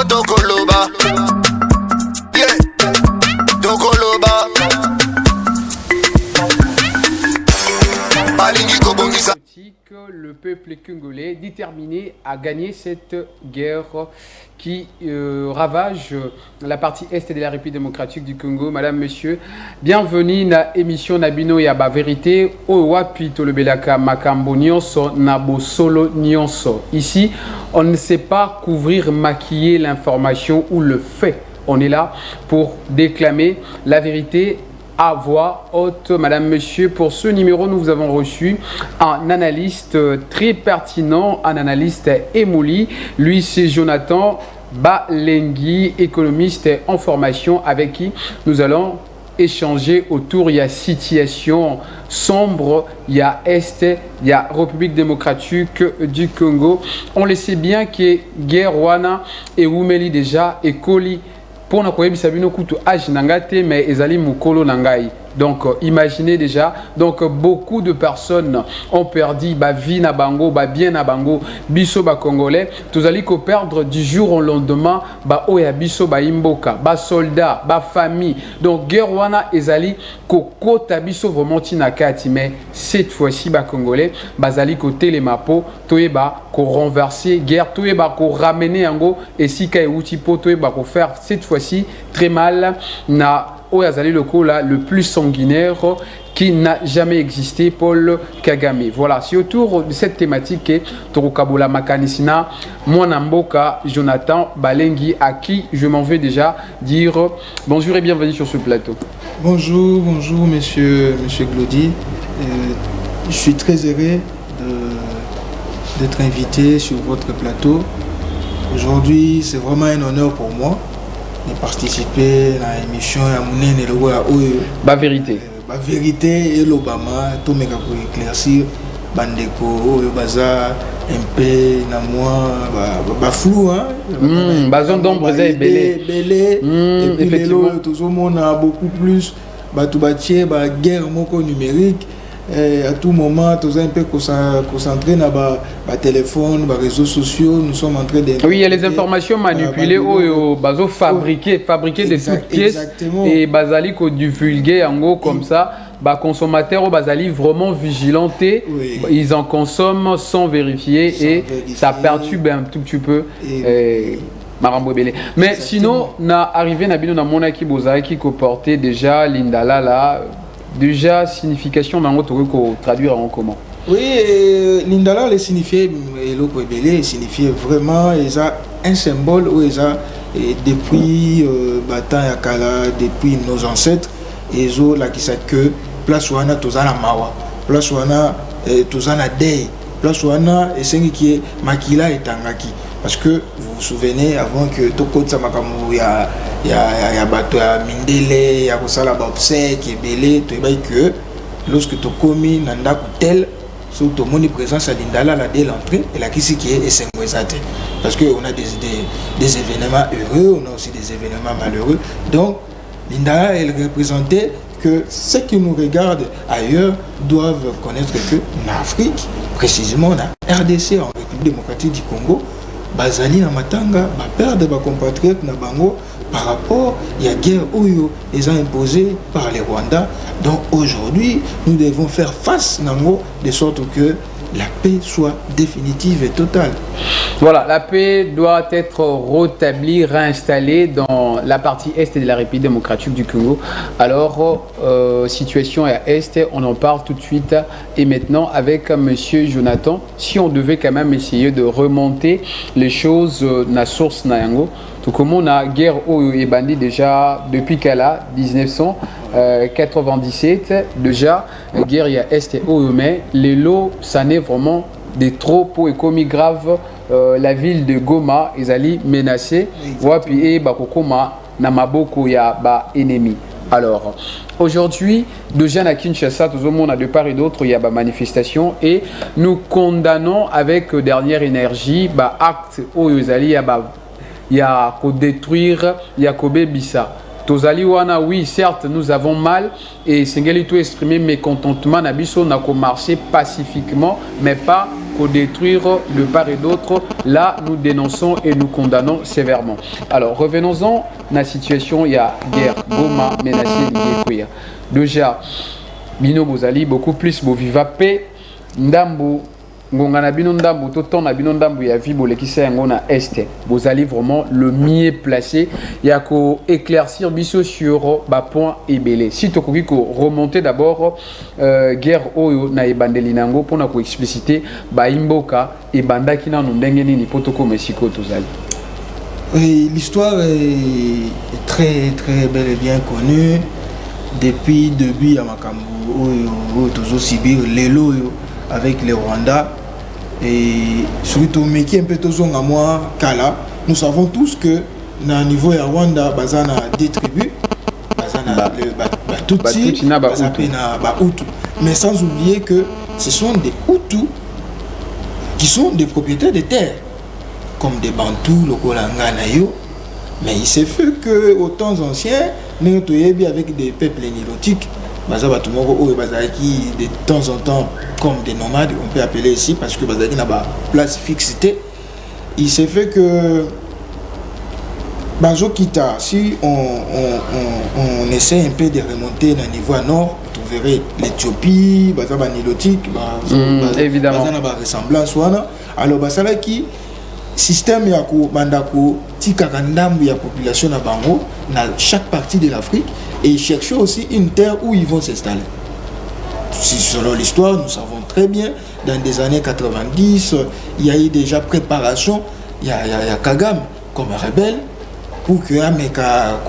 tokoloba. Yeah, tokoloba. Balingi kobongisa. Le peuple congolais déterminé à gagner cette guerre qui ravage la partie est de la République démocratique du Congo. Madame, monsieur, bienvenue na émission Nabino Yaba Vérité au wapi tolobelaka makambo nyonso nabo solo nyonso. Ici, on ne sait pas couvrir, maquiller l'information ou le fait. On est là pour déclamer la vérité à voix haute. Madame, monsieur, pour ce numéro, nous vous avons reçu un analyste très pertinent, un analyste émouli. Lui, c'est Jonathan Balengi, économiste en formation, avec qui nous allons échanger autour. Il y a situation sombre, il y a Est, il y a République démocratique du Congo. On le sait bien que guerre wana et Oumeli déjà et Koli pour na koyebi sabino kutu age nangate mais ezali mukolo nangai. Donc imaginez déjà, donc beaucoup de personnes ont perdu ba vie na bango, ba bien na bango, biso ba congolais, tous allez ko perdre du jour au lendemain ba oya biso ba imboka, ba soldats, ba famille. Donc guerre wana ezali ko kota biso vraiment tinakati, mais cette fois-ci ba congolais bazali ko telemapo toyeba ko renverser guerre, toyeba ko ramener yango et si ka euti po toyeba ko faire cette fois-ci très mal na Oyazali le coup là le plus sanguinaire qui n'a jamais existé, Paul Kagame. Voilà, c'est autour de cette thématique que Torukabola Makanisina, Mwanamboka, Jonathan Balengi, à qui je m'en vais déjà dire bonjour et bienvenue sur ce plateau. Bonjour, bonjour monsieur Glody. Je suis très heureux d'être invité sur votre plateau. Aujourd'hui, c'est vraiment un honneur pour moi de participer à l'émission à Mounene et le vérité. La vérité et l'Obama, tout le monde pour éclaircir, Bandeko, Baza, MP, Namoi, flou, hein. Bazon d'ombre, belé. Et puis tout le monde a beaucoup plus, guerre numérique. À tout moment, tous un peu concentré dans le téléphone, les réseaux sociaux, nous sommes en train de... Oui, il y a les informations manipulées, fabriquées de toutes pièces et bazali ko divulguer en gros comme ça. Les consommateurs bazali vraiment vigilantés, ils en consomment sans vérifier ça perturbe un tout petit peu. Mais sinon, na arrivé na bino na monaki bozaki qui comportait déjà l'indala là. Déjà, signification dans votre traduire en comment? Oui, l'indala le signifiait, signifiait vraiment un symbole où depuis Batan Yakala, depuis nos ancêtres, et là qui sait que place wana tozana mawa, place wana tozana dei, place wana et c'est qui est makila et tangaki. Parce que vous vous souvenez avant que Toko Tsamakamou ya bato ya mindele ya kosala ba obsèque belé to bay que lorsque to komi nanda kutel so to moni présence à l'indala la dès l'entrée et la kisi qui est sengwezate parce que on a des événements heureux, on a aussi des événements malheureux. Donc l'indala elle représentait que ceux qui nous regardent ailleurs doivent connaître que en Afrique, précisément en RDC, en République démocratique du Congo, bazali na matanga ba perdre ba compatriotes na bango par rapport à la guerre oyo les a imposée par les Rwandais. Donc aujourd'hui nous devons faire face nango de sorte que la paix soit définitive et totale. Voilà, la paix doit être rétablie, réinstallée dans la partie est de la République démocratique du Congo. Alors, situation à est, on en parle tout de suite et maintenant avec monsieur Jonathan. Si on devait quand même essayer de remonter les choses na source nayango, tout comme on a guerre au et bandit déjà depuis qu'elle a 1997 déjà guerre ya est et au mais les lots ça n'est vraiment des troupeaux et commis graves. La ville de Goma est allée menacée. Wapi bakokoma na maboko ya ba ennemi. Alors aujourd'hui, déjà à Kinshasa, tout le monde a de part et d'autre, il y a des manifestations et nous condamnons avec dernière énergie bah acte où il y a qu'au détruire, il y a qu'au bébissa. Tozali wana, oui, certes, nous avons mal et Sengeli tout exprimer mécontentement Nabiso n'a qu'au marcher pacifiquement, mais pas qu'au détruire de part et d'autre. Là, nous dénonçons et nous condamnons sévèrement. Alors, revenons-en à la situation, il y a guerre, Goma, menacé, Yekuya. Déjà, Bino Bozali, beaucoup plus, Boviva P, Ndambu, ngonga na bino ndambu toton na bino ndambu ya vie bolekisa yango na este bozali vraiment le mieux placé ya ko éclaircir biso sur ba point ebele si tokoki ko remonter d'abord guerre oyo na ebandeli nango pona ko expliciter ba imboka ebandaki na ndenge nini potoko mesiko tozali. L'histoire est très très bel et bien connue depuis début ya makambo oyo tozo subir lelo avec le Rwanda et surtout mais qui un peu tozonga moi kala nous savons tous que na niveau ya Rwanda bazana des tribus bazana le Batutsi bazana ba Hutu mais sans oublier que ce sont des Hutus qui sont des propriétaires de terres comme des Bantous lokolanga na yo mais il s'est fait que aux temps anciens nous toyebi avec des peuples nilotiques de temps en temps comme des nomades, on peut appeler ici parce que Bazaki n'a pas place fixité. Il s'est fait que Bazo Kita, si on essaie un peu de remonter dans le niveau à nord, vous verrez l'Éthiopie, Bazaba Nilotique, évidemment. Bazana ressemblance. Alors Basala qui système yako bandako tikakandambu ya population na bango dans chaque partie de l'Afrique et chercher aussi une terre où ils vont s'installer. Selon l'histoire, nous savons très bien, dans des années 90, il y a eu déjà préparation, il y a Kagame comme rebelle pour que Ameka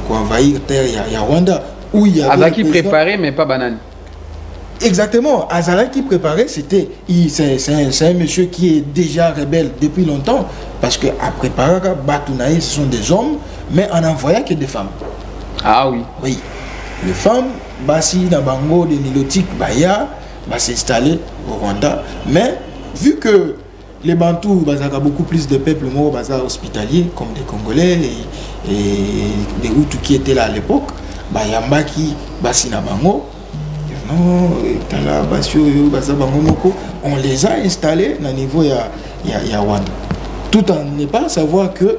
envahir terre, il y a Rwanda où il y a Azaki préparé mais pas banane. Exactement, Azalaki préparé, c'est un monsieur qui est déjà rebelle depuis longtemps parce que à préparer Batounaï, ce sont des hommes, mais en envoyant que des femmes. Ah oui. Oui. Les femmes, Bassi Nabango de Nilotique Baya, va s'installer au Rwanda. Mais vu que les Bantous, Bazaka beaucoup plus de peuples morts, Bazar hospitaliers, comme des Congolais et des Hutus qui étaient là à l'époque, Bayambaki, Bassi Nabango, on les a installés au niveau de Rwanda. Tout en ne pas savoir que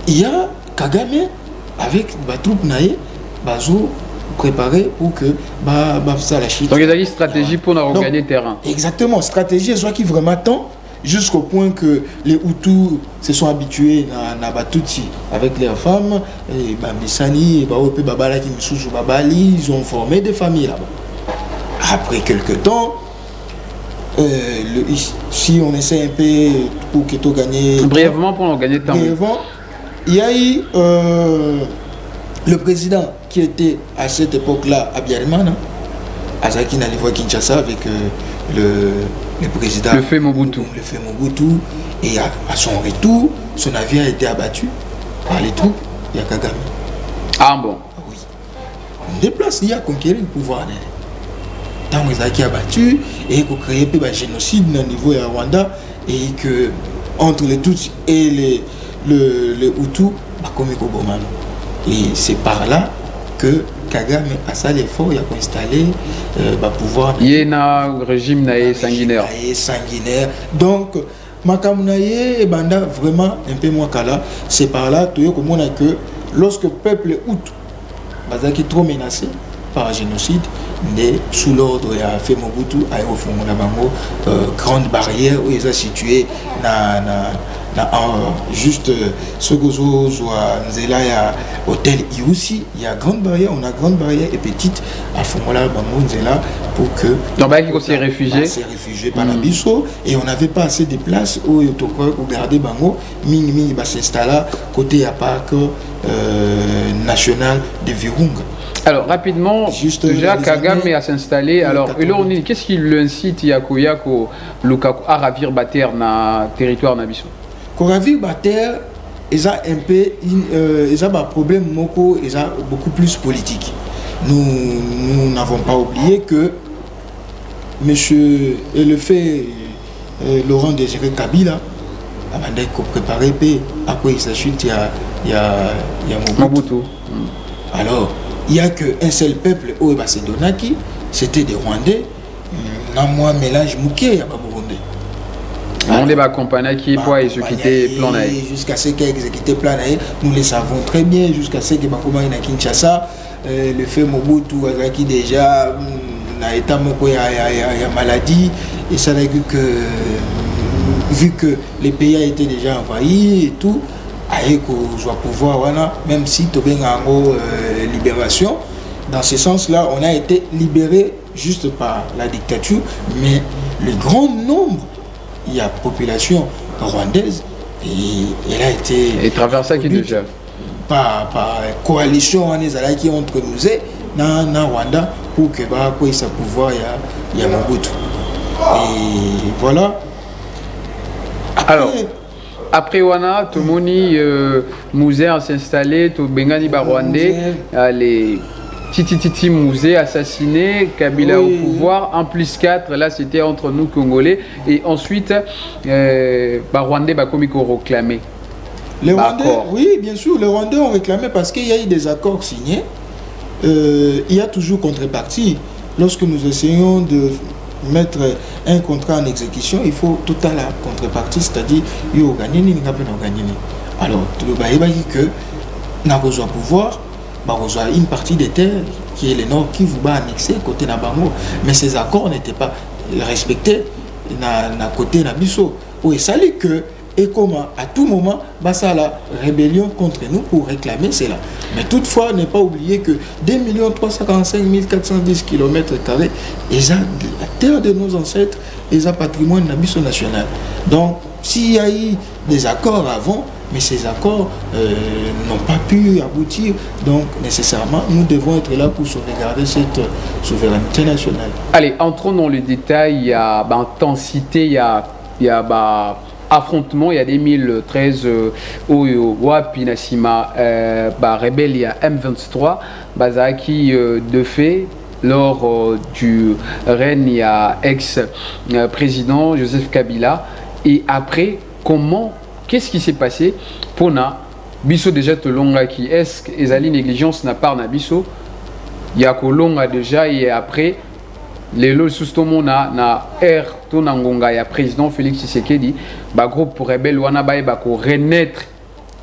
il y a Kagame avec la troupe naïe, Bazo préparé pour que ça la chute. Donc il y a une stratégie pour regagner le terrain. Exactement, stratégie soit qui vraiment tend jusqu'au point que les Hutus se sont habitués à Batutsi avec leurs femmes, et Bambisani, et Babala qui me Babali, ils ont formé des familles là-bas. Après quelques temps, si on essaie un peu pour que tu gagnes. Brièvement pour gagner temps. Brièvement, il y a eu le président qui était à cette époque-là à Biarimana, Azaki Nalivoa Kinshasa avec le président. Le fait Mobutu. Le fait Mobutu. Et à son retour, son avion a été abattu par les troupes de Kagame. Ah bon? Oui. On déplace, il y a conquérir le pouvoir. Tant que Azaki abattu et qu'on crée un génocide au niveau de Rwanda et que entre les Tutsis et les Hutus, comme et c'est par là que Kagame a ça l'effort, il a installé le pouvoir. Il y a un régime sanguinaire. Sanguinaire. Donc, Makamunaye et Banda vraiment un peu moins kala. C'est par là que lorsque le peuple Hutu est trop menacé par un génocide, sous l'ordre de fait Mobutu, à grande barrière où ils sont situés juste ce que il y a hôtel Iousi, il y a grande barrière, on a grande barrière et petite à Fongola Bangonzela pour que donc il s'est réfugié par la Bisso et on n'avait pas assez de place où il faut garder Bango mini va s'installer côté à parc national de Virunga. Alors rapidement, déjà Kagame a s'installé. Alors qu'est-ce qui l'incite Yakoyako Lukaku à ravir Bater na territoire Nabiso? Ravir Bater, ils ont un peu, ils ont un problème beaucoup plus politique. Nous n'avons pas oublié que monsieur le fait Laurent Désiré Kabila a préparé après il s'achète il y a Mobutu. Mobutu. Alors, il n'y a qu'un seul peuple, c'est Donaki, c'était des Rwandais. Moi, mélange mouké, il n'y a pas Burundais. On les accompagner qui pour exécuter plan jusqu'à ce qu'ils exécutent plan nous le savons très bien jusqu'à ce que bakoma na Kinshasa le fait Mobutu qui déjà na état moko ya maladie et ça a vu que les pays a été déjà envahis et tout aye ko joie pouvoir voilà même si tobenga ngo libération dans ce sens-là on a été libéré juste par la dictature mais le grand nombre il y a population rwandaise et elle a été et travers ça qui déjà par coalition qui entre nous et na Rwanda pour que bah quoi ça pouvoir il y a Mobutu et voilà après wana tout moni musée s'installer tout bengani ba rwandais les Titi Mouzé assassiné, Kabila au pouvoir, en plus 4, là c'était entre nous Congolais, et ensuite, Rwandais ont réclamé. Les Rwandais, oui, bien sûr, les Rwandais ont réclamé parce qu'il y a eu des accords signés, il y a toujours contrepartie. Lorsque nous essayons de mettre un contrat en exécution, il faut tout à la contrepartie, c'est-à-dire, il y a gagné, alors, tu vas dire que nous avons besoin de pouvoir. Une partie des terres qui est le nord qui vous va annexer côté Nabango mais ces accords n'étaient pas respectés na côté Nabiso où il s'allait que et comment à tout moment ça la rébellion contre nous pour réclamer cela mais toutefois ne pas oublier que 2 345 410 km² et la terre de nos ancêtres et un patrimoine Nabiso national donc s'il y a eu des accords avant mais ces accords n'ont pas pu aboutir. Donc, nécessairement, nous devons être là pour sauvegarder cette souveraineté nationale. Allez, entrons dans le détail. Il y a intensité, il y a affrontement. Il y a 2013 au Wapi Nassima, rebelle, il y a M23, qui de fait, lors du règne, il y a ex-président Joseph Kabila. Et après, qu'est-ce qui s'est passé pour na biso déjà te longa qui est-ce que les ali négligence n'a pas na biso il y a kolonga déjà et après les lots sous tout monde na air to na ngonga ya président Félix Tshisekedi groupe pour rebelle wana ba ko renaître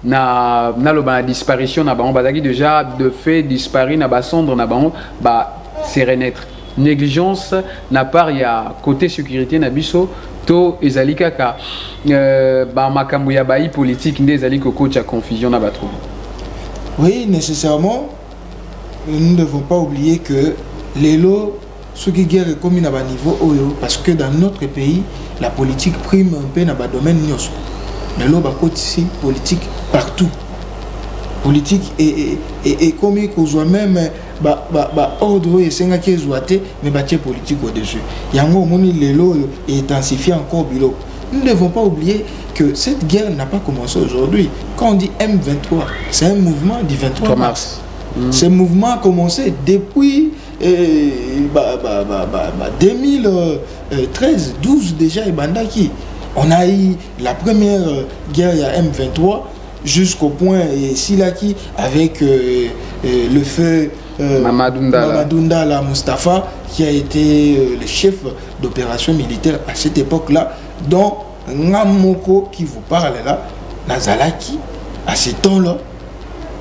na lo disparition na ba bazaki déjà de fait disparu na ba cendre na ba c'est renaître négligence n'a pas il y a côté sécurité na biso to ezali kaka makambo ya bayi politique nde ezali kokocha confusion na batro. Oui, nécessairement nous ne devons pas oublier que les lots ce qui guerre est comme na ba niveau oyo parce que dans notre pays la politique prime un peu na ba domaine nyos mais lo ba ici politique partout politique et comme qu'on soit même ordre et senga qui est mais bâtir politique au-dessus. Yango moni lelo et intensifier encore bilo. Nous ne devons pas oublier que cette guerre n'a pas commencé aujourd'hui. Quand on dit M23, c'est un mouvement du 23 mars. Ce mouvement a commencé depuis 2013, 12 déjà et Bandaki. On a eu la première guerre à M23 jusqu'au point et Silaki avec le feu Mamadou Mustafa qui a été le chef d'opération militaire à cette époque-là, dont Ngamoko qui vous parle là, Nazalaki, à ce temps-là,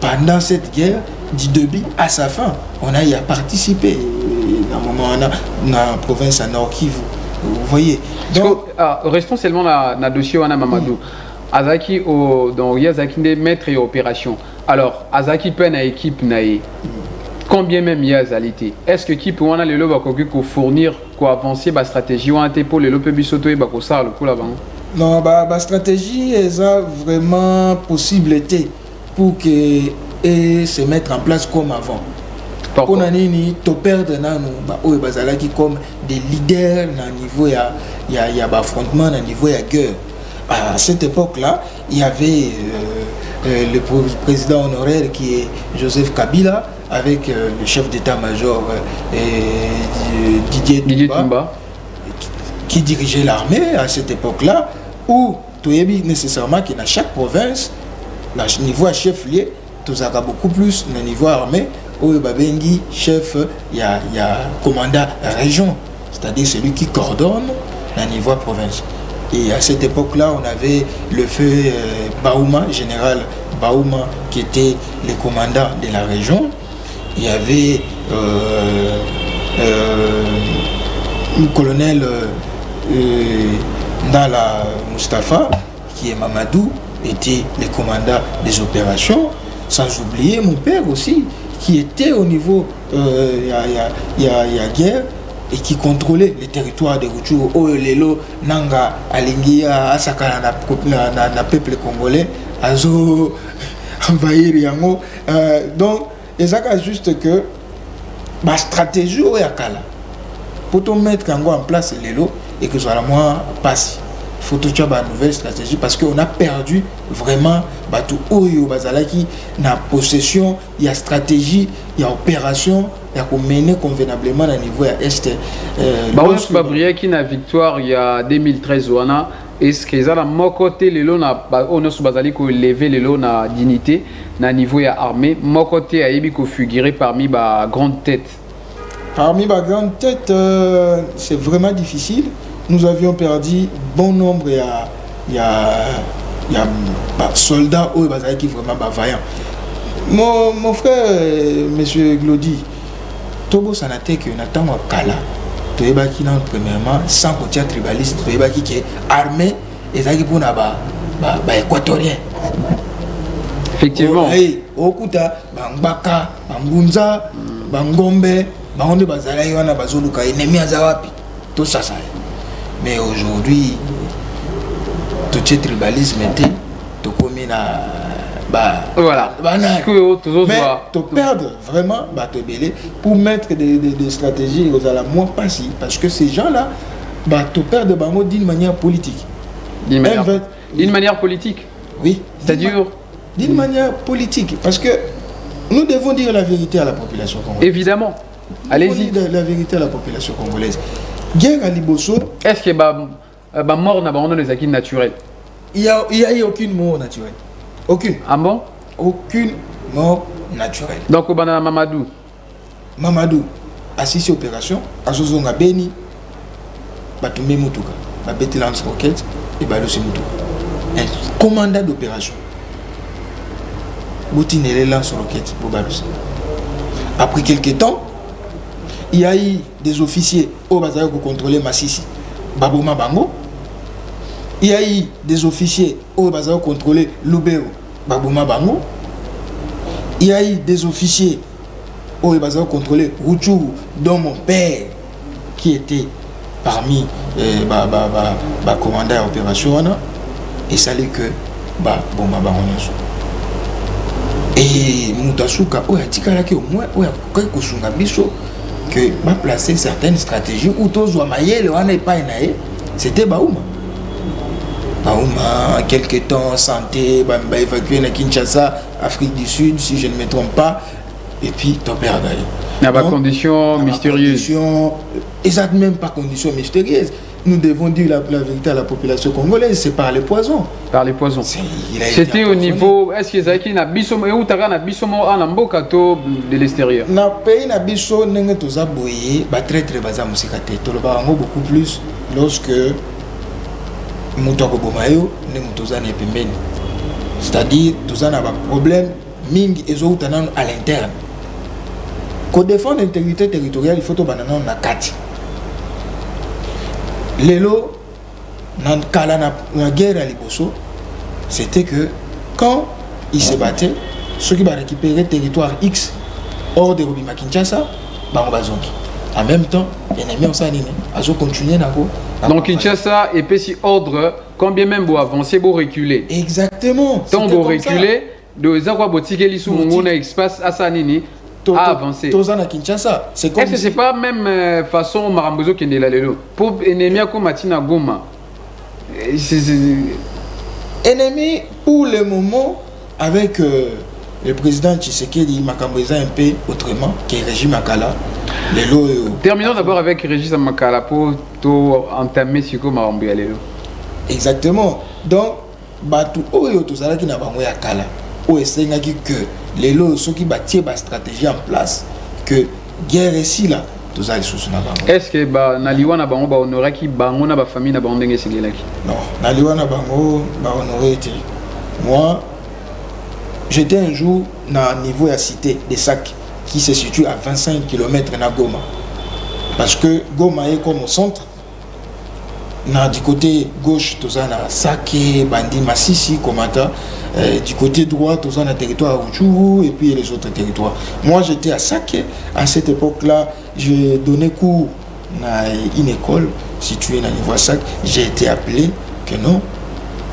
pendant cette guerre, du début à sa fin, on a y a participé dans la province à Nord Kivu. Vous voyez. Donc, restons seulement dans le dossier Wana Mamadou. Azaki donc Yazaki des maîtres et opérations. Alors, Azaki peine à équipe naïe. Combien même il y a Zalité? Est-ce que l'équipe on a le lot pour fournir quoi avancer la stratégie ou un pour le lot bisoto et bako ça le coup là-bas? Non, la stratégie est vraiment possibilité pour que et se mettre en place comme avant. Pour nani to perdre nanu o bazalaki comme des leaders na niveau ya affrontement na niveau ya guerre. À cette époque-là, il y avait le président honoraire qui est Joseph Kabila avec le chef d'état-major Didier Tumba qui dirigeait l'armée à cette époque-là où tu as nécessairement qu'il y a chaque province niveau chef-lieu, tout ça beaucoup plus au niveau armé, où babengi chef, il y a commandant région, c'est-à-dire celui qui coordonne au niveau province. Et à cette époque-là, on avait le feu Baouma, général Baouma, qui était le commandant de la région. Il y avait le colonel Ndala Mustafa, qui est Mamadou, était le commandant des opérations. Sans oublier mon père aussi, qui était au niveau, il y a guerre, et qui contrôlait les territoires de Rutshuru, Lelo, Nanga, Alingia, Asaka, na peuple congolais, Azo, envahir Yango. Donc, et ça juste que la stratégie au Yakala, pour tout mettre en place Lelo, et que ce soit la moins passe. Il faut tout une nouvelle stratégie parce qu'on a perdu vraiment tout Oyo Bazalaki na possession, il y a stratégie, il y a opération, il y a mener convenablement à niveau à est. On se briller qui na victoire il y a 2013 wana est-ce que ça la mon côté les lots na on se bazali ko lever les lots na dignité na niveau ya armée mon côté a yebi ko figurer parmi ba grande tête. Parmi ma grande tête, c'est vraiment difficile. Nous avions perdu bon nombre il y a soldats qui vraiment vaillants. Mon frère, monsieur Glody, Togo Sanate qui Nathan Kala, Toyebaki non premièrement sans côté tribaliste, Toyebaki qui est armé et ça qui pour équatorien. Effectivement. Okuta, Bambaka, Bambunza, Bangombe, Bangonde Bazala Yoana Bazoluka, ennemi Azawapi, tout ça. Mais aujourd'hui, tout ce tribalisme était, tout comme voilà. Mais tu perds vraiment pour mettre des stratégies aux moins passées. Parce que ces gens-là, tu perds d'une manière politique. D'une manière politique. Oui. C'est-à-dire d'une manière politique. Parce que nous devons dire la vérité à la population congolaise. Évidemment. Allez-y. Nous devons dire la vérité à la population congolaise. Guerre à Liboso. Est-ce que mort n'a pas des acquis naturels? Il n'y a aucune mort naturelle. Aucune. Ah bon? Aucune mort naturelle. Donc, au banana Mamadou. Mamadou, assisté à l'opération, à Zozonga Beni, Batumé Moutouka, Babeti Lance Rocket et Balosé Moutouka. Un commandant d'opération. Boutinele Lance Rocket pour Balosé. Après quelques temps, il y a eu des officiers au Bazar pour contrôler Massissi, Babouma Bango. Il y a eu des officiers au Bazar pour contrôler Lubero, Babouma Bango. Il y a eu des officiers au Bazar pour contrôler Rutshuru, dont mon père, qui était parmi les commandants d'opération. Et ça allait que Babouma Bango. Et Moutasuka, au moins, que va placer certaines stratégies où tous les pas c'était Baouma. Baouma, quelque temps, santé, évacué à Kinshasa, Afrique du Sud, si je ne me trompe pas, et puis tu perds d'ailleurs. Il y a pas conditions mystérieuses. Exactement, même pas conditions mystérieuses. Nous devons dire la vérité à la population congolaise, c'est par les poisons. Par les poisons. C'était au niveau, est-ce que Zaki n'a bisomo et où t'as un bisomo en ambokato de l'extérieur? Na pays na biso n'engue toza boye, ba très très baza musikate. Toloba ngo beaucoup plus lorsque mutoko bomayo ne mutoza ne pembeni. C'est-à-dire toza na ba problème mingi ezo utana à l'interne. Pour défendre l'intégrité territoriale, il faut to banana na kati. Lelo, dans la guerre à Liboso, c'était que quand ils se battaient, ceux qui vont récupérer le territoire X hors de Robima Kinshasa, en même temps, les ennemis ont continué à donc Kinshasa est petit ordre, combien même vous avancer, vous reculer. Exactement. Tant vous reculer, de Zakwa Botikeli sous mon espace à Sanini. À avancer. Est-ce que c'est pas même façon Marambozo qui est là pour ennemi comme Matina Goma? Ennemi pour le moment avec le président Tshisekedi Makamboza un peu autrement que Régis Makala. Terminons d'abord avec Régis Makala pour entamer ce que Marambo Lelo. Exactement. Donc Batu Oyo to Zala qui n'a pas Kala. où essayé que les lots ceux qui bâtir la stratégie en place que guerre ici là tous les sous na bango. Est-ce que ba naliwa na bango ba honorer ki bango na ba famille na bango ndenge segelaki? Non, naliwa na bango ba honorer été. Moi j'étais un jour na niveau à cité des sacs qui se situe à 25 km na Goma. Parce que Goma est comme au centre. Du côté gauche, tu as Sake, Bandi, Massissi, Komata. Du côté droit, tu as le territoire Rutshuru et puis les autres territoires. Moi, j'étais à Sake. À cette époque-là, je donnais cours dans une école située dans le niveau Sake. J'ai été appelé que non,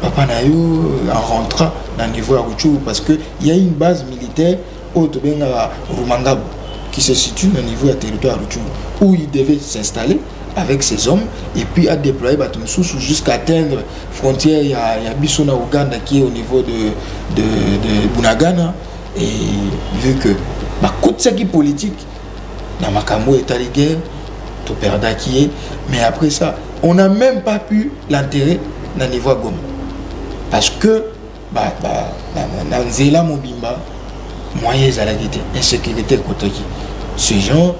Papa Nayo en rentrant dans le niveau Rutshuru parce qu'il y a une base militaire au Rumangab qui se situe dans le niveau du territoire Rutshuru où il devait s'installer avec ses hommes et puis à déployer Batumsous jusqu'à atteindre la frontière. Il y a Bissona Ouganda qui est au niveau de Bunagana. Et vu que toute ce qui est politique, dans Makambo et Taligé, tout perda qui est, mais après ça, on n'a même pas pu l'enterrer dans le niveau de Goma. Parce que dans Zéla Mobimba, moyens à la insécurité côté qui. Ces gens,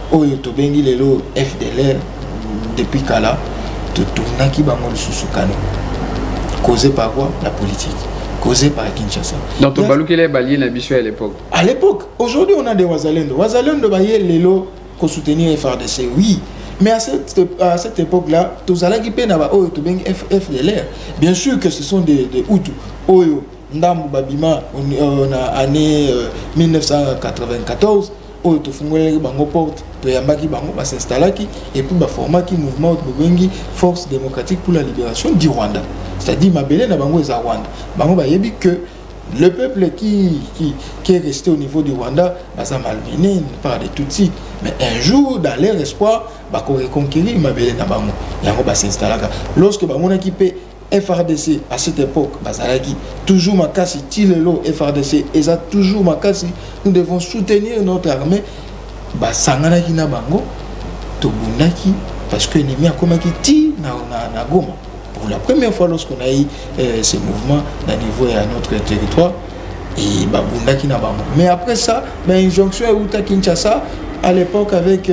oyo to bengi lelo FDLR depuis Kala to tourna ki bango le susukano causé par quoi? La politique, causé par Kinshasa. Donc to balu kele balié na biso à l'époque. Aujourd'hui on a des Wazalendo baye lelo ko soutenir FRDC, oui, mais à cette époque là to zala ki pe na ba oyo to bengi FDLR. Bien sûr que ce sont des Hutus oyo ndambu babima on a année 1994 oyo to fungolaki bango porte to yambaki bango ba s'installaki et puis ba formaki mouvement de Force démocratique pour la libération du Rwanda, c'est-à-dire mabele na bango eza Rwanda bango ba yebi que le peuple qui est resté au niveau du Rwanda baza malmené par des Tutsis, mais un jour dans leur espoir ba ko reconquérir mabele na bango yango ba s'installaka lorsque ba mona ki pe FRDC à cette époque, Bazalaki, toujours Makassi, Tilelo, FRDC, et ça toujours Makassi, nous devons soutenir notre armée. Sanganaki na bango, Tobunaki, parce que l'ennemi a commencé ti na Goma. Pour la première fois lorsqu'on a eu ces mouvements à niveau à notre territoire, et Babunaki na bango. Mais après ça, l'injonction est Uta Kinshasa, à l'époque avec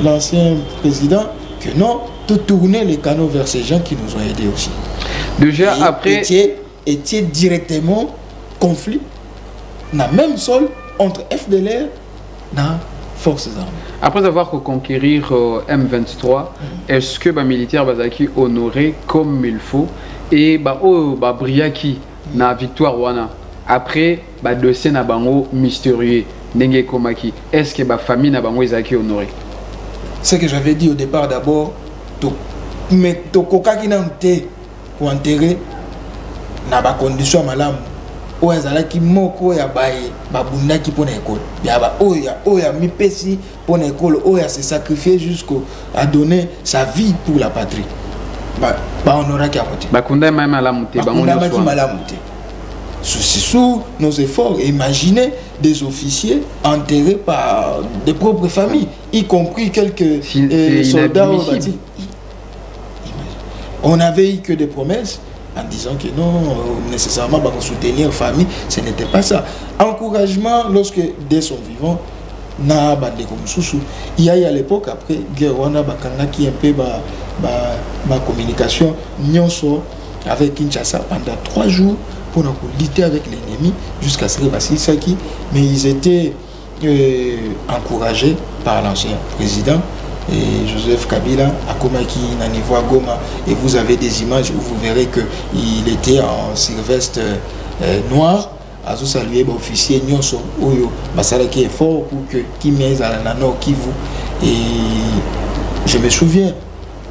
l'ancien président, que non, de tourner les canaux vers ces gens qui nous ont aidés aussi. Déjà et après... était directement conflit, dans le même sol, entre FDLR et forces armées. Après avoir conquérir M23, est-ce que les militaires bazaki honoré comme il faut et briaki na victoire wana après dossier na bango mystérieux ndenge komaki, est-ce que la famille na bango ezaki honoré? Ce que j'avais dit au départ d'abord, mais tokoka qui n'a été pour enterrer na ba condition malamu oya zalaki moko ya baye babundaki pour l'école ya ba oya mipesi pour l'école oya se sacrifier jusqu'au à donner sa vie pour la patrie ba honoraki à côté bakunda même malamu te bango malamu te sous nos efforts. Imaginez des officiers enterrés par des propres familles, y compris quelques soldats. On n'avait eu que des promesses en disant que non, nécessairement, pour soutenir la famille, ce n'était pas ça. Encouragement, lorsque dès son vivant, na bande comme Soussou. Il y a à l'époque, après, guerre, on a qui un peu ma communication, avec Kinshasa pendant 3 jours pour lutter avec l'ennemi jusqu'à ce que Saki, mais ils étaient encouragés par l'ancien président et Joseph Kabila à Komaki, à niveau Goma, et vous avez des images où vous verrez qu'il était en sylvestre noir. Azo salué officier Nyonso Oyo Basala qui est fort pour que Kimé Zalana Nord Kivu. Et je me souviens,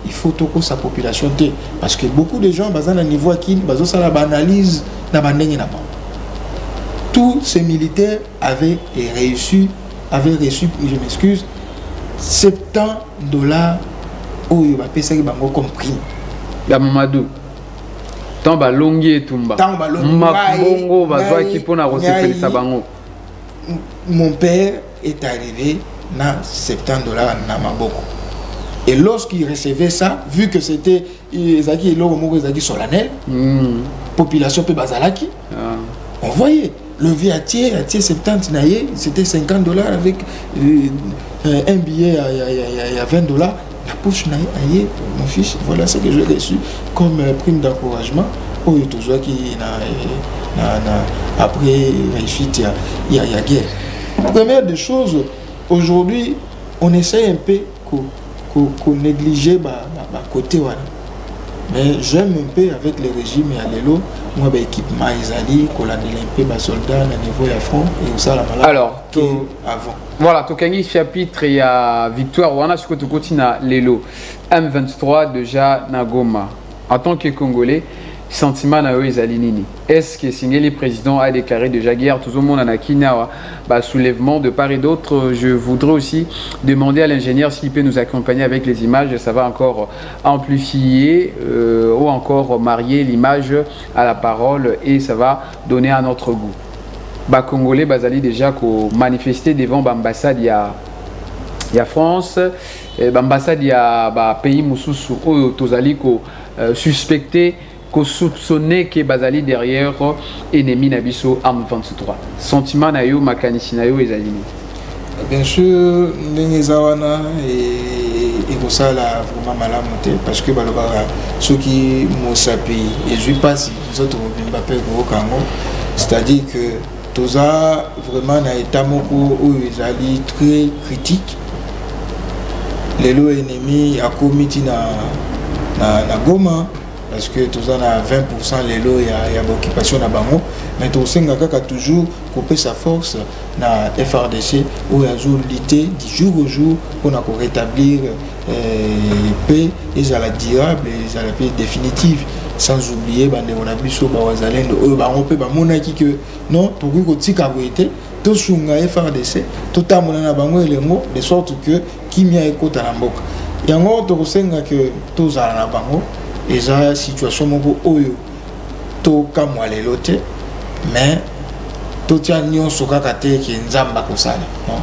il faut toco sa population parce que beaucoup de gens basant à niveau qui baso ça la banalise na bandenge na. Tous ces militaires avaient reçu, je m'excuse, $70 Oyo ba pesa ki bango comme prime. La Mamadou. Tant balongi et tumba. Mabongo bazwa ki pona rosepelisa bango. Mon père est arrivé na $70 na maboko. Et lorsqu'ils recevaient ça, vu que c'était solennel, population peut bazalaki, on voyait lever à tiers 70 naïe, c'était $50 avec un billet il y a $20. La poche naïe, mon fils, voilà ce que j'ai reçu comme prime d'encouragement. Après réussite, il y a guerre. Première des choses, aujourd'hui, on essaie un peu qu'on négligeait côté voilà. Mais j'aime un peu avec le régime et à l'élo, moi l'équipement Isali, qu'on a un peu de soldats à niveau de front et ça la malade. Alors, avant. Voilà, Tokangi chapitre il y a victoire wana ce que tu continues à l'élo M23 déjà Nagoma. En tant que Congolais, sentiment na yo ezali nini? Est-ce que Singeli président a déclaré déjà guerre tout le monde en a kina soulèvement de part et d'autre? Je voudrais aussi demander à l'ingénieur s'il peut nous accompagner avec les images, ça va encore amplifier ou encore marier l'image à la parole et ça va donner un autre goût. Congolais bazali déjà ko manifester devant l'ambassade il y a France, l'ambassade il y a pays mususu oyo tozali ko suspecté qu'on soupçonnait que bazali derrière ennemi nabiso arme 23. Sentiment na yo makanisi na yo ezali. Bien sûr, ndenge zawana et comme ça là vraiment malamu te parce que balobara ceux qui mosapi et je pas si les autres Mbappé gros kango, c'est-à-dire que toza vraiment na état moko où ezali très critique. Les lots ennemis a commis na Goma parce que tout ça a 20% les lots il y a occupation na bango mais tout ça a toujours coupé sa force na FRDC où il y a lutter du jour au jour pour rétablir paix et la durable et la paix définitive sans oublier on a biso bazalendo on peut monaki que non pour que tika été tout sunga FRDC tout amona na bango elengo de sorte que kimia ekota na mboka yango to senga que tous na bango eza situation moko oyo to kamwa lelo te mais to tia nyonso kaka te ke nzamba kosala non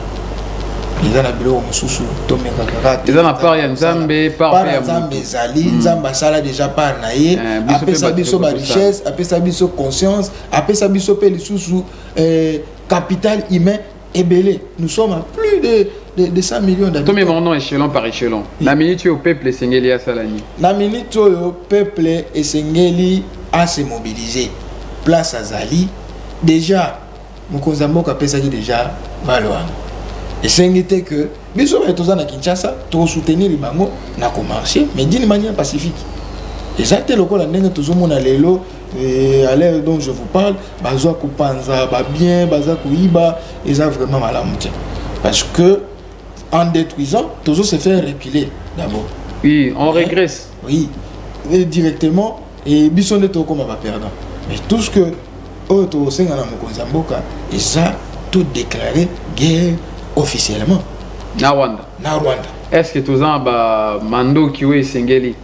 eza na biloko mosusu to meka kaka eza na part ya nzambe part ya nzambe ezali nzamba sala déjà part na ye apesa biso ba richesse apesa biso conscience apesa biso pe lisusu capital humain ebelé. Nous sommes à plus de 100 millions d'habitants. Tout mon nom échelon par échelon. La minute au peuple Sengeli à Salani. La minute au peuple et Sengeli à se mobiliser. Place à Zali. Déjà, Mokonzambo a pensé déjà Valoan. Et c'est que, biso est aux à Kinshasa, pour soutenir les bangos, n'a qu'au marché, mais d'une manière pacifique. Et ça, c'est le cas de tout le monde à l'élo. Et à l'heure dont je vous parle, bazo kupanza ba bien, bazo kuiba, et ça vraiment mal à monter. Parce que en détruisant, toujours se faire reculer d'abord. Oui, on régresse. Oui, et directement et bisonne to comme va perdre. Mais tout ce que auto senga na Mokonzamboka, et ça tout déclaré guerre officiellement. Na Rwanda. Na Rwanda. Est-ce que tous en ba mando kiwe Sengeli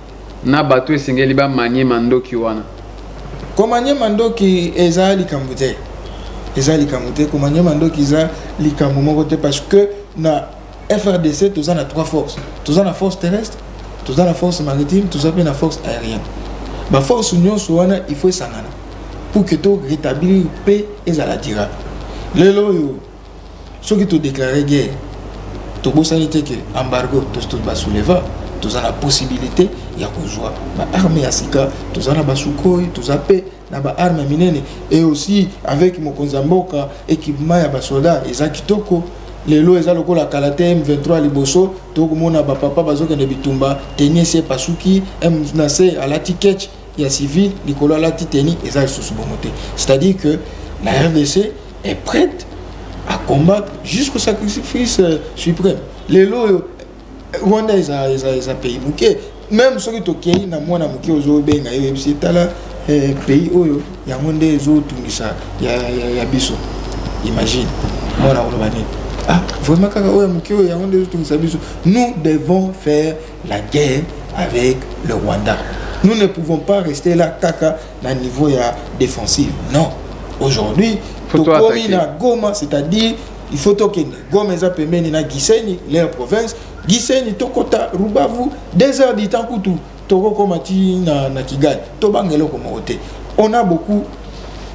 na bato Sengeli ba manier mando kiwana? Komanye mandoki eza likamute. Eza likamute komanye mandoki eza likamumoko te parce que na FRDC tous en a trois forces. Tous en a force terrestre, tous en a force maritime, tous en a force aérienne. Ba force union soana il faut sangana pour que to rétablir paix et la durable. Le loyo ceux qui te déclaré guerre. To bosanité que embargo tout ba souleva. Tous en la possibilité il y a qu'on joue armée à Sika tous en a basuko tous a paix na ba arme minene et aussi avec Mokonzamboka équipement ya ba soldats ezakitoko lelo eza lokola kalate M23 liboso to komona ba papa bazoka ne bitumba tenir c'est pasuki mnase à la ticket ya civil likolo la titeni eza sous bomoté c'est-à-dire que la RDC est prête à combattre jusqu'au sacrifice suprême lelo Rwanda is a pays muke même ceux qui toki na mwana muke ozo benga c'est tala pays oyo ya monde ezo tungisa ya biso imagine mwana olobani vraiment kaka oyo muke oyo ya monde ezo tungisa biso. Nous devons faire la guerre avec le Rwanda. Nous ne pouvons pas rester là kaka na niveau ya défensif. Non, aujourd'hui to komi na Goma, c'est-à-dire il faut token Gomeza pembeni na Gisenyi leur province Gisenyi tokota Rubavu 2 heures du temps kutu toko komati na Kigali to bangelo ko moté on a beaucoup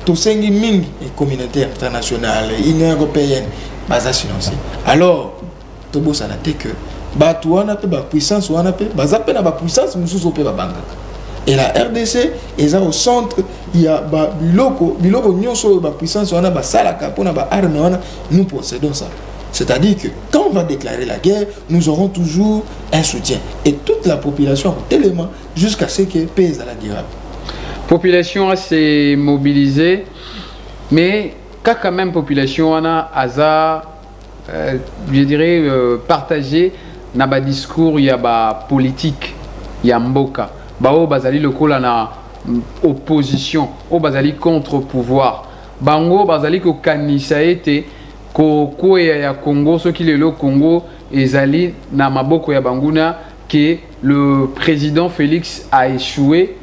to sengi mingi et communauté internationale Union européenne baza financier alors to bossa na te que ba tuana pe ba puissance wana pe baza pe na ba puissance mususu pe ba banga. Et la RDC est au centre, il y a biloko nyonso ba puissance wana ba salaka pona ba arme wana, nous possédons ça. C'est-à-dire que quand on va déclarer la guerre, nous aurons toujours un soutien et toute la population tellement jusqu'à ce que pèse à la guerre. Population s'est mobilisée, mais quand même population wana aza je dirais partagé na ba discours il y a ba politique, il y a mboka. Bao bazali lokola na opposition o bazali contre pouvoir bango bazali ko kanisa ete ko ya Congo ce qui le Congo ezali na maboko ya banguna que le président Félix a échoué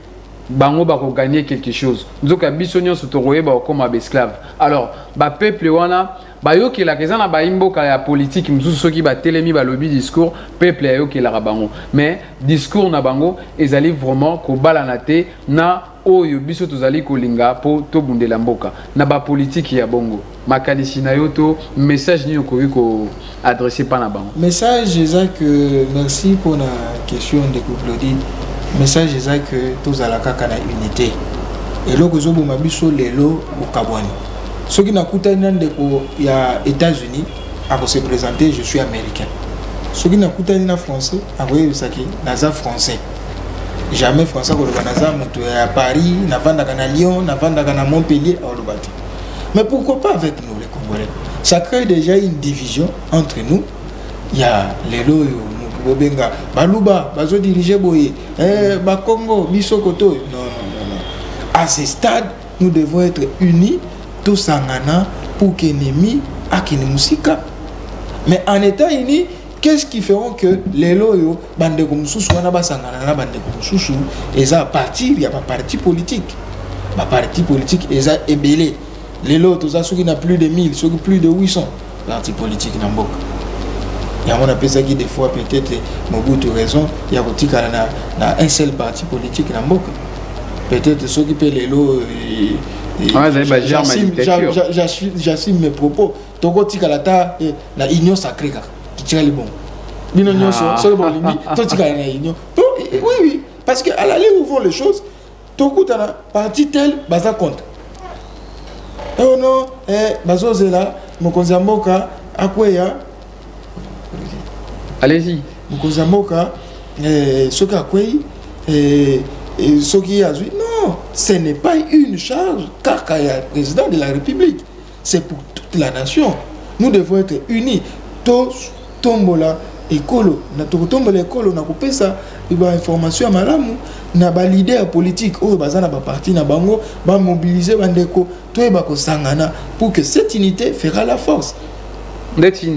bango ba ko gagner quelque chose nzoka biso nyonso toroye ba comme esclave alors ba peuple wana bayoki la kezana ba imboka ya politique msusu soki ba telemi ba lobby discours peuple ayoki la bango mais discours na bango ezali vraiment ko balana te na oyo biso tozali kolinga po to bundela mboka na ba politique ya bongo makanisi na yoto message ni okoki ko adresser pa na bango message exact que merci pour la question de Claudie message exact que tozala kaka na unité et loko zo boma biso lelo bokabwani ceux qui n'écoutent pas les États-Unis, à se présenter, je suis américain. Ceux qui n'écoutent pas les Français, à voyer ça qui naza français. Jamais français qu'on va naza à Paris, navanda à Lyon, navanda à Montpellier, à Olobati. Mais pourquoi pas avec nous les Congolais? Ça crée déjà une division entre nous. Il y a les loyaux, Bobenga, Baluba, Bazo dirigé Boye, Bakongo, Bisokoto. Non. À ce stade, nous devons être unis. Tout sangana pour qu'ennemi à Kinemusika. Mais en état uni, qu'est-ce qui feront que les loyaux, bande comme Sousouana, Basangana, bande comme Soussou, et ça partir, il y a pas parti politique. Ma parti politique, et ça est belé. Les lots, tout ça, ceux qui n'ont plus de 1000, ceux qui plus de 800 partis politiques dans le Bok. Il y a un appel ça qui des fois peut-être, Mobutu raison, il y a un seul parti politique dans le Bok. Peut-être ceux qui paient les lots. J'assume mes propos. Togo tikalata la union sacrée qui tire les bons. L'union c'est bon limite. Oui, parce que à l'aller où vont les choses, Togo tana parti tel baza contre. Oh non, bazo zela mokonzamboka akweya. Allez-y. Mokonzamboka soki akwei soki azui. Non, ce n'est pas une charge car il y a le président de la République. C'est pour toute la nation. Nous devons être unis. Tombola écolo, na tombola écolo na couper ça, il y a information à malamu, na ba leader politique, oh bazana ba parti na bango, ba mobiliser bandeko, to ba ko sangana pour que cette unité fera la force.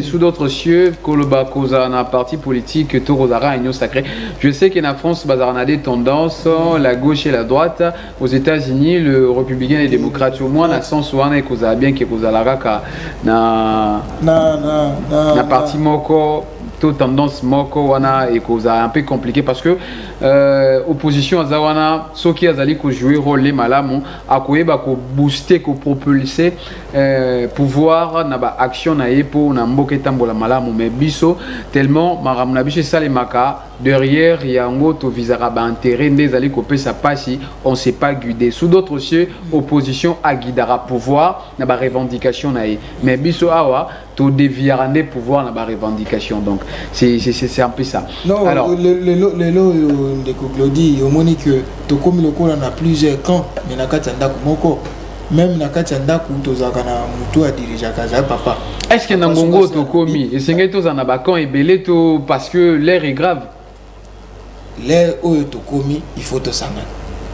Sous d'autres cieux, Koloba Koza na parti politique, Torozara Union sacrée. Je sais qu'en France, Bazar a des tendances, la gauche et la droite. Aux États-Unis, le républicain et le démocrate, au moins, na sens où on est Koza bien que Koza la raka na parti moko. Tendance moko wana et causa un peu compliqué parce que opposition azawana soki azali ko jouer rôle les malamu akoyeba ko booster ko propulser pouvoir na ba action na yepo na mboka tambola malamu mais biso tellement maramna biso salemaka derrière yango to visera ba intérêt ndezali ko pesa pasi on sait pas guider sous d'autres cieux opposition a guidera pouvoir na ba revendication na mais biso awa to déviera des pouvoirs na ba revendication donc c'est un peu ça. Non, alors les lots de Claudie, au Monique, tu comme le cours on a plusieurs camps, mais na katanda moko, même na katanda ku tozakana mutu a diriger kaza papa. Est-ce que Nangongo to komi et c'est que tozana ba camp et belé to parce que l'air est grave. L'air oyo to komi, il faut to sangana.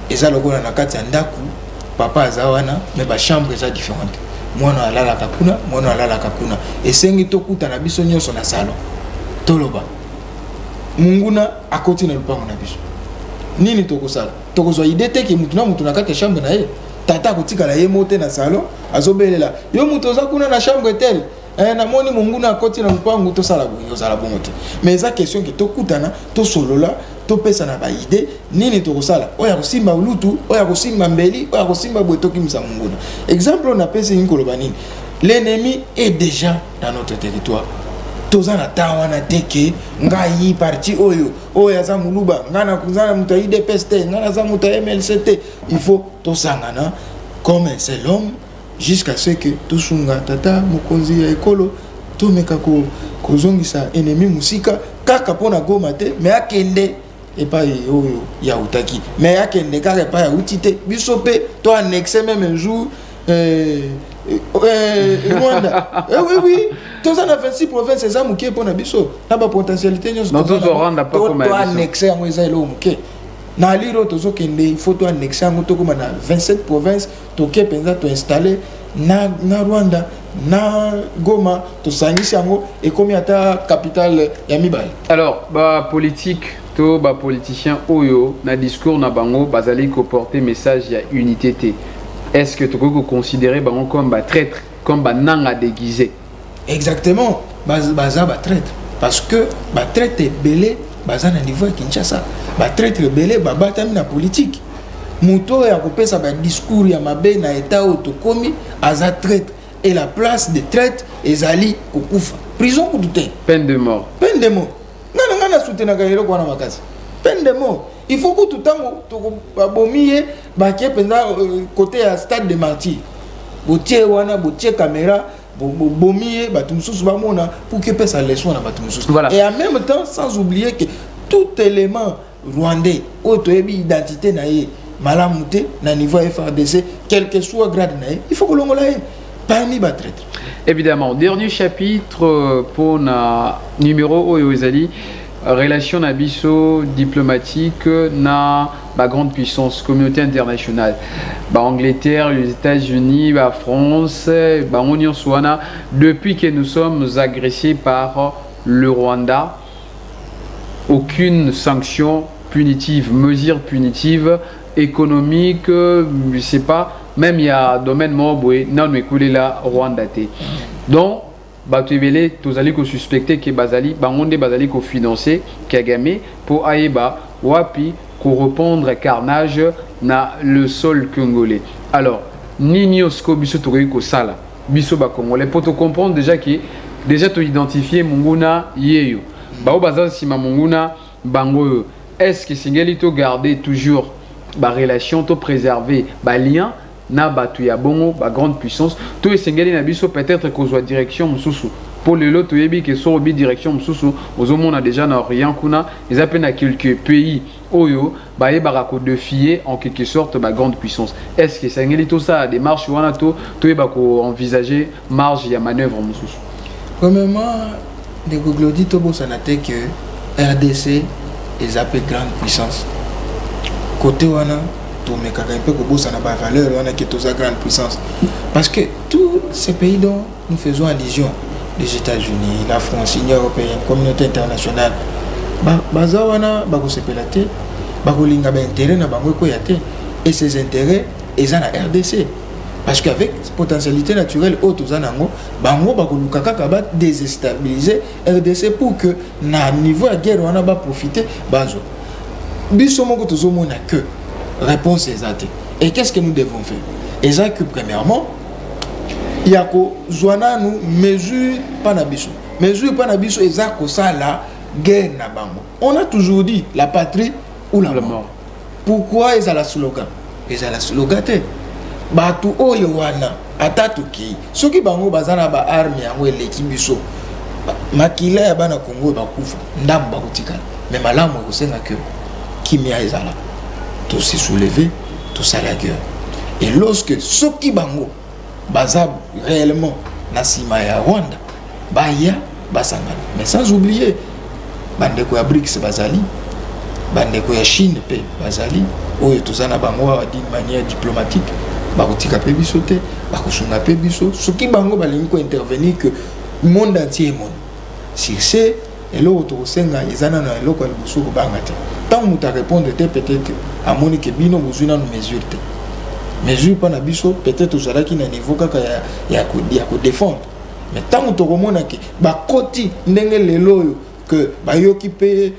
Et ça le cours na katanda ku papa azawana mais ba chambre est différente. Mwana alala kakuna, mwana alala kakuna. Et sengi to kuta na biso nyonso na salon. Toloba munguna akoti na lupango na biso nini tokosala tokozwa idée te ke mutu na kati ya chambre na ye tata kotika la ye mote na salon azobelela yo mutu oza kuna na chambre tel namoni monguna akoti na lupangu tosala boye ozala bongo te. Mais eza question ke tokutana tosolola topesa na baide nini tokosala oya kosimba ulutu oya kosimba mbeli oya kosimba boye tokimisa monguna. Exemple on appelle c'est koloba nini, l'ennemi est déjà dans notre territoire. Tozana tawana teke ngai parti oyo oya za muluba ngana kuzana muta IDPST ngana za muta MLCT. Il faut tosangana comme un seul homme jusqu'à ce que tusunga tata mokonzi ya ekolo tomeka ko kozongisa ennemi musika kaka pona goma te mais akende epai oyo ya utaki mais akende kaka epai ya utite biso pe to annexe même un jour Rwanda. Oui, tous en 26 provinces, c'est ça qui est pour Nabiso. N'a pas potentialité. Non, tous au Rwanda, pas comme ça. Annexer à Moïse et l'Omuké. Dans l'île, il faut annexer à 27 provinces. Toké pensa to installer na Rwanda, na Goma, to sangisi yango et comme ta capitale Yamibal. Alors, politique, to politicien oyo na discours na bango bazali ko porter message ya unité té. Est-ce que tu peux considérer comme traître, comme nanga déguisé? Exactement, baza traître. Parce que traître est belé, baza na niveau Kinshasa. Traître est belé, batami na politique. Muto ya kopesa ba discours ya mabe na état autokomi aza traître. Et la place de traître ezali kokufa. Prison ou douté. Peine de mort. Peine de mort. Ngana soutenir gairo kwa na makasi. Peine de mort. Il faut que tout le temps, bomie, baké pendant côté à stade de martyr. Botier wana, botier caméra, bomie, batumsus bamona pour que pèse à leçon na batumsus. Voilà. Et en même temps, sans oublier que tout élément rwandais, autre identité naie, malamouté, na niveau FRDC, quel que soit grade naie, il faut que l'on l'aille. Parmi battraître. Évidemment, dernier chapitre pour na numéro Oyozali. Relation nabiso diplomatique na grande puissance communauté internationale Angleterre, les États-Unis, France, Union Swana depuis que nous sommes agressés par le Rwanda, aucune sanction punitive, mesure punitive économique, je sais pas, même il y a domaine moboué non mais coulé la Rwanda. Donc batubele tozali ko suspecter que bazali bangonde bazali ko financer Kagame pour aïba wapi ko répondre carnage na le sol congolais. Alors nini osko biso tokoki ko sala biso ba congolais pour te comprendre déjà que déjà to identifier munguna yeyo bao bazali sima munguna bango est-ce que singeli to garder toujours ba relation to préserver ba lien na batu ya bongo ba grande puissance to esengeli na biso peut-être qu'on soit direction mususu pour le lot yebi que so bi direction mususu ozomona déjà na Orient kuna ils appellent à quelques pays oyo ba yebaka ko défier en quelque sorte ba grande puissance. Est-ce que esengeli to ça démarche wana to yeba ko envisager marge ya manœuvre mususu? Premièrement de Google to bosana te que RDC ils appellent grande puissance côté wana mais quand on peut que n'a pas valeur, on a qui est grande puissance. Parce que tous ces pays dont nous faisons allusion, les États-Unis, la France, l'Union européenne, la communauté internationale, bazawana bako sepelate, bako linga ba intérêt na bango ko yate et ces intérêts ils en a RDC. Parce qu'avec potentialité naturelle haute aux anango, bango bako lukaka kaba déstabiliser RDC pour que na niveau de guerre on a pas profiter bazo. Biso moko tozomona que réponse exacte. Et qu'est-ce que nous devons faire? Exact que premièrement, il y a que Zwana nous mesure pas nabiso. Mesure pas nabiso exact que ça la guerre na bango. On a toujours dit la patrie ou la mort. Pourquoi ils ont la slogan? Ils ont la slogan te. Batu oyo wana atatuki. Soki bango bazana ba arme yango eleki biso. Makila ya bana Congo bakufa. Ndamba kutika. Mais malamu osenga que kimia ezala. Tout s'est soulevé, tout ça la gueule. Et lorsque Soki Bango, Bazab réellement, Nassima ya Rwanda, Baya, Basangana. Mais sans oublier, Bandeko ya BRICS Bazali, Bandeko ya Chine, Bazali, Oyo Tuzana Bango d'une manière diplomatique, Barotika Pebisote, Bakosunga Pebiso, Soki Bango Balinko intervenir que le monde entier est monde. Si c'est, et l'autre senga izana na eloko ya liboso kobangate tant muta répondre peut-être à monique bino bozuna no mesure te mesure pas na biso peut-être ozalaki na niveau kaka ya ko défendre mais tant que tu as ba koti ndenge lelo que ba yoki pe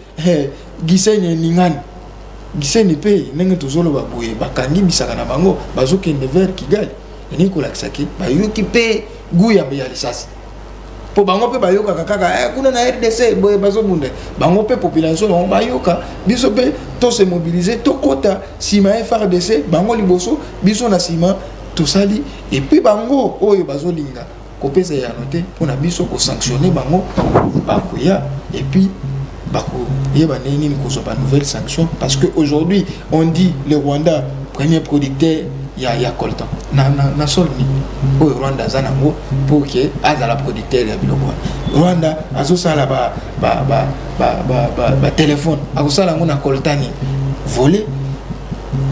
gisenye ningani giseni pe ndenge tozolo ba boye bakangi bisaka na bango bazokende vers Kigali ni ko lakisaki ba yoki pe guya be ya lisasi po bango pe bayoka kaka kuna na RDC boye bazobunda bango pe population bango bayoka biso pe to se mobiliser to kota sima FRDC bango liboso biso na sima to sali et puis bango oyo bazolinga kopesa ya noter pour na biso ko sanctionner bango bakoya et puis bako yeba nini ko so ba nouvelle sanction parce que aujourd'hui on dit le Rwanda premier producteur ya coltan na solni au Rwanda zanango pour que azala producteur ya biloko Rwanda azosala ba téléphone azosala ngona coltani volé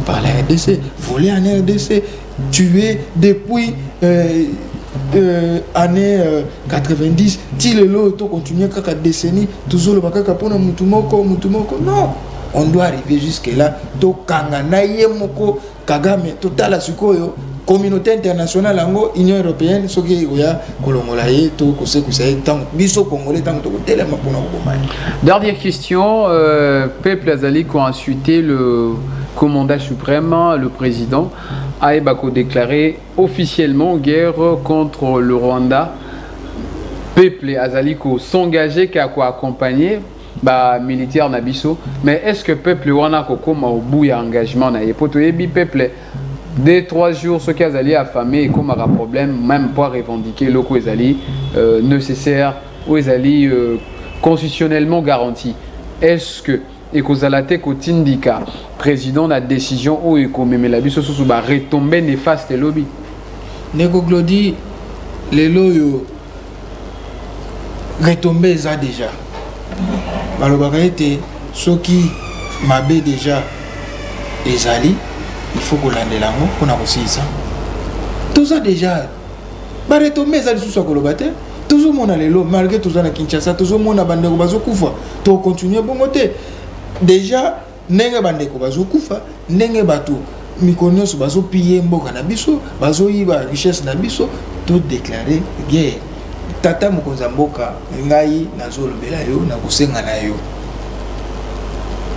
par la RDC volé en RDC tué depuis année 90 ti lelo to continuer kaka décennie toujours le bakaka pona mutumoko non on doit arriver jusque là to kanga na yemoko Kagame total sikoyo communauté internationale ango Union européenne soki oya kolongola ye to kosekusaye tant biso congolais tant to telema pona ko. Dernière question, peuple azali qui a insulté le commandant suprême, le président Aebako déclaré officiellement guerre contre le Rwanda. Peuple azali qui s'engager qui a quoi accompagner ba militaire na biso, mais est-ce que peuple wana ko koma au bout ya engagement na yepoto yebi peuple 2-3 jours ce qui azali affamé et comme un problème même pour revendiquer loko ezali nécessaire ou ezali constitutionnellement garanti. Est-ce que ekozalate ko tindika président la décision ou ekomemela biso susu ba retomber néfaste lobby Nego Glody les loyo retomber ça déjà balobaka ete soki mabe déjà ezali il faut kolandela ngo mpona kosilisa toza déjà baretombe ezali susu ya koloba te tozomona lelo malgré toza na Kinshasa tozomona bandeko bazokufa tokontinue bongo te déjà ndenge bandeko bazokufa ndenge bato mikolo nyonso bazopille mboka na biso bazoyiba richesse na biso to déclarer guerre tata mokonzi ya mboka ngai nazolobela yo na kosenga na yo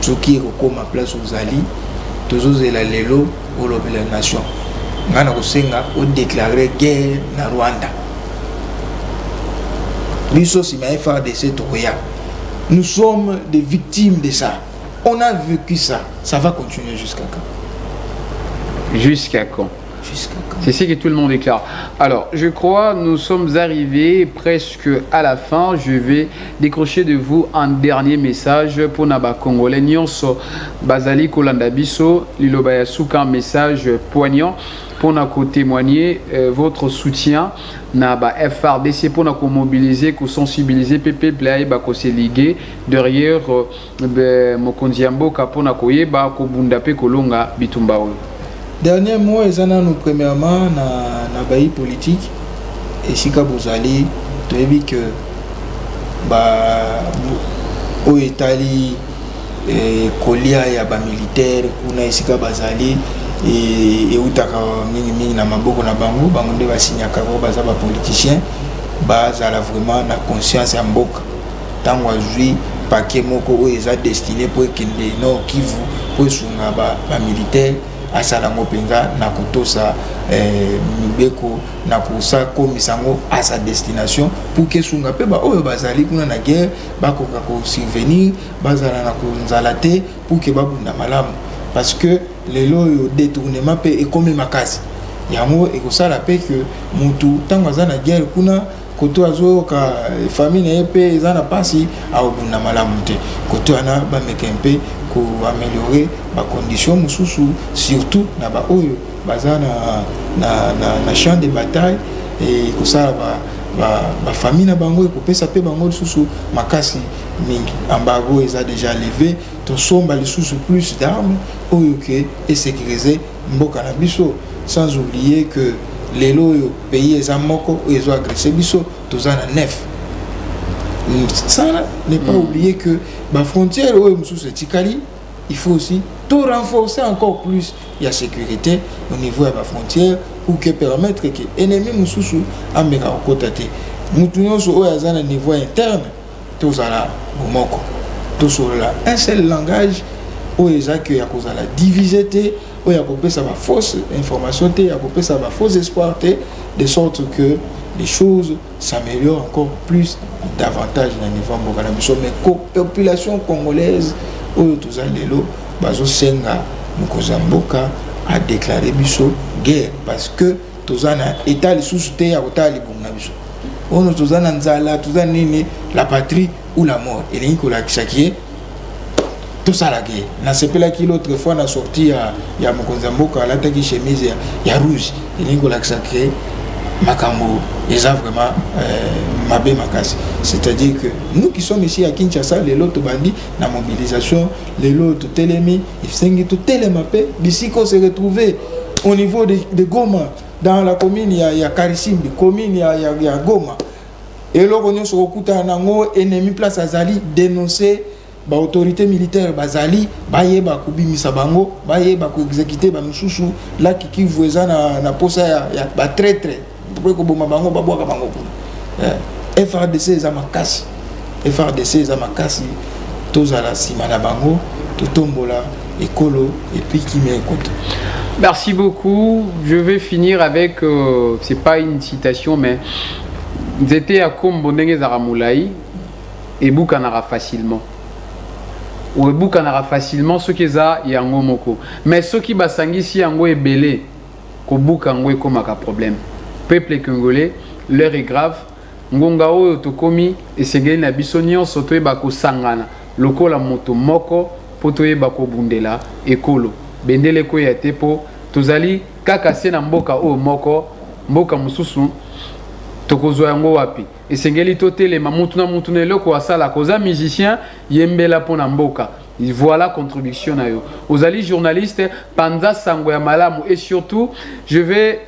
soki ekokoma place ozali tozozela lelo olobela nation ngai na kosenga odéclare guerre na Rwanda biso sima FARDC tokoya. Nous sommes des victimes de ça, on a vécu ça va continuer jusqu'à quand? Jusqu'à quand? C'est ce que tout le monde déclare. Alors, je crois nous sommes arrivés presque à la fin. Je vais décrocher de vous un dernier message pour Naba Congolais. Nyonso Bazali Kolanda Biso, Liloba Yasuka, un message poignant pour nous témoigner votre soutien Naba FRDC pour nous mobiliser, pour sensibiliser PP Play, pour se liguer derrière Mokonzi Mboka pour nous koyeba ko bundape kolonga bitumba. Dernier mot, nous premièrement na baï politique et si Bozali, tu as vu que au Italie kolia ya ba militaire kuna isika bazali et utaka mingi na maboko na bango nde basinyaka ko baza ba politicien bazala vraiment na conscience ya mboka tango azui paquet moko o eza destiné pour ekende Nord Kivu pour sunga ba militaire asala ngopenga na kutosa mibeko na kusa komisango à sa destination pour que sunga pe ba oyo bazali kuna na guerre bakoka ko survenir bazala na kunzalate pour que babunda malamu parce que lelo yo détournement pe ekomi makasi yango ekosala pe que mutu tango azana guerre kuna koto azoka famille pe ezana pasi aobunda malamu te koto ana ba mekempe ko améliorer ba condition mususu surtout na ba oyo bazana na champ de bataille et kosala ba famille na bango ekopesa pe bango susu makasi mingi embargo eza déjà levé to somba lisusu plus d'armes oyo ke et sécuriser mboka na biso sans oublier que lelo yo pays eza moko oyo ezo agresser biso tozana neuf. Ça n'est pas oublier que la frontière il faut aussi tout renforcer encore plus la sécurité au niveau de la frontière pour que permettre que l'ennemi mususu ameka kotate mutunyo so oyo aza na niveau interne tozala bomoko tosolola un seul langage oyo ezaki ya kozala divisé te oyo akopesa ba fausse information te akopesa ba faux espoir te de sorte que les choses s'améliorent encore plus davantage na niveau mboka na biso mais population congolaise oyo tozali lelo bazosenga mokonzi ya mboka a déclaré biso guerre parce que tozana état lisusu te ya kotala libongo na biso ono tozana nzala tozana nini la patrie ou la mort elingi kolakisa kie tosala guerre nasepelaki l'autre fois na sorti ya mokonzi ya mboka alataki chemise ya rouge elingi kolakisa kie makambo eza vraiment mabe makasi c'est-à-dire que nous qui sommes ici à Kinshasa les lots bandi na mobilisation les lots telemi isengi tout telema pe d'ici qu'on se retrouver au niveau de Goma dans la commune ya Karisimbi commune ya Goma et là on se okuta nango ennemi place azali dénoncer ba autorité militaire bazali bayeba kubimisa bango bayeba ko exécuter ba misusu la kiki voisin na posa ya ba traître pour que boma bango babwaka bango FRDC eza makasi tozala sima na bango totombola ekolo et puis qui m'écoute. Merci beaucoup. Je vais finir avec c'est pas une citation mais Nzete ya kombo ndenge ezaka molai ebukanaka facilement. Ou ebukanaka facilement soki eza yango moko. Mais soki basangisi yango ebele kobuka yango ekomaka problème. Peuple congolais, l'heure est grave. Ngonga oyo tokomi esengeli na biso nyonso toyeba kosangana lokola moto moko po toyeba kobundela ekolo. Bendele koya te po tozali kaka se na mboka oyo moko mboka mosusu tokozwa yango wapi esengeli totelema mutu na eloko asala koza musicien yembela pona mboka. Voilà contribution na yo. Ozali journaliste panza sango ya malamu et surtout je vais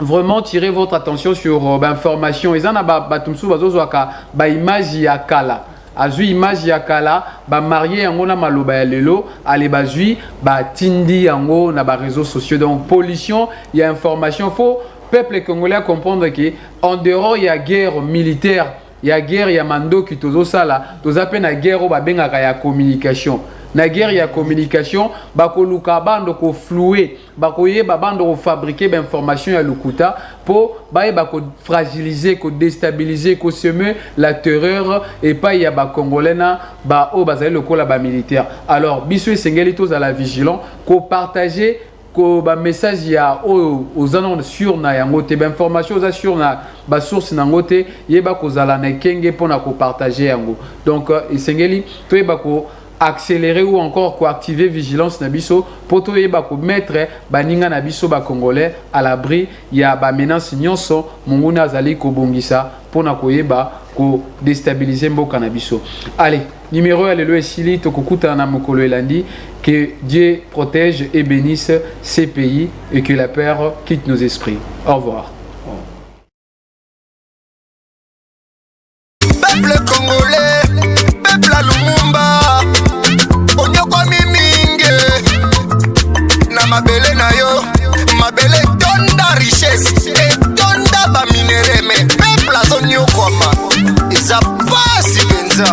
vraiment tirer votre attention sur information. Ils en a batumsu bazozwaka ba image ya kala. Azui image ya kala ba marié yango na maloba ya lelo ale bazui ba tindi yango na ba réseaux sociaux. Donc pollution, il y a information faux. Peuple congolais à comprendre que en dehors il y a guerre militaire, il y a guerre, il y a mando qui tozo sala, tozo appelle la guerre au babengaka ya communication. Na guerre ya communication, bako luka bando ko flouer, bako ye bando ko fabriquer ba information ya lukuta pour bako fragiliser, ko déstabiliser, ko semer la terreur et pas ya ba congolais na ba o bazali lokola ba militaire. Alors biso sengeli toza la vigilant, ko partager ko ba message ya aux annonces sur na yango te ba information za sur na ba source na ngote yeba ko zala na kenge pona ko partager yango. Donc sengeli to yeba ko accélérer ou encore ko activer vigilance na biso poto yeba ko mettre baninga na biso ba congolais à l'abri ya ba menace nyonso munguna azali ko bongisa pona ko yeba ko déstabiliser mboka na biso. Allez, numéro ya lelo esili to kokuta na mokolo elandi. Que Dieu protège et bénisse ces pays et que la paix quitte nos esprits. Au revoir. Peuple congolais, peuple à Lumumba, Onyoko Miminge, na mabele na yo, mabele tonda richesse, et tonda ba minere, mais peuple à Onyoko ma, ils a pas si benza.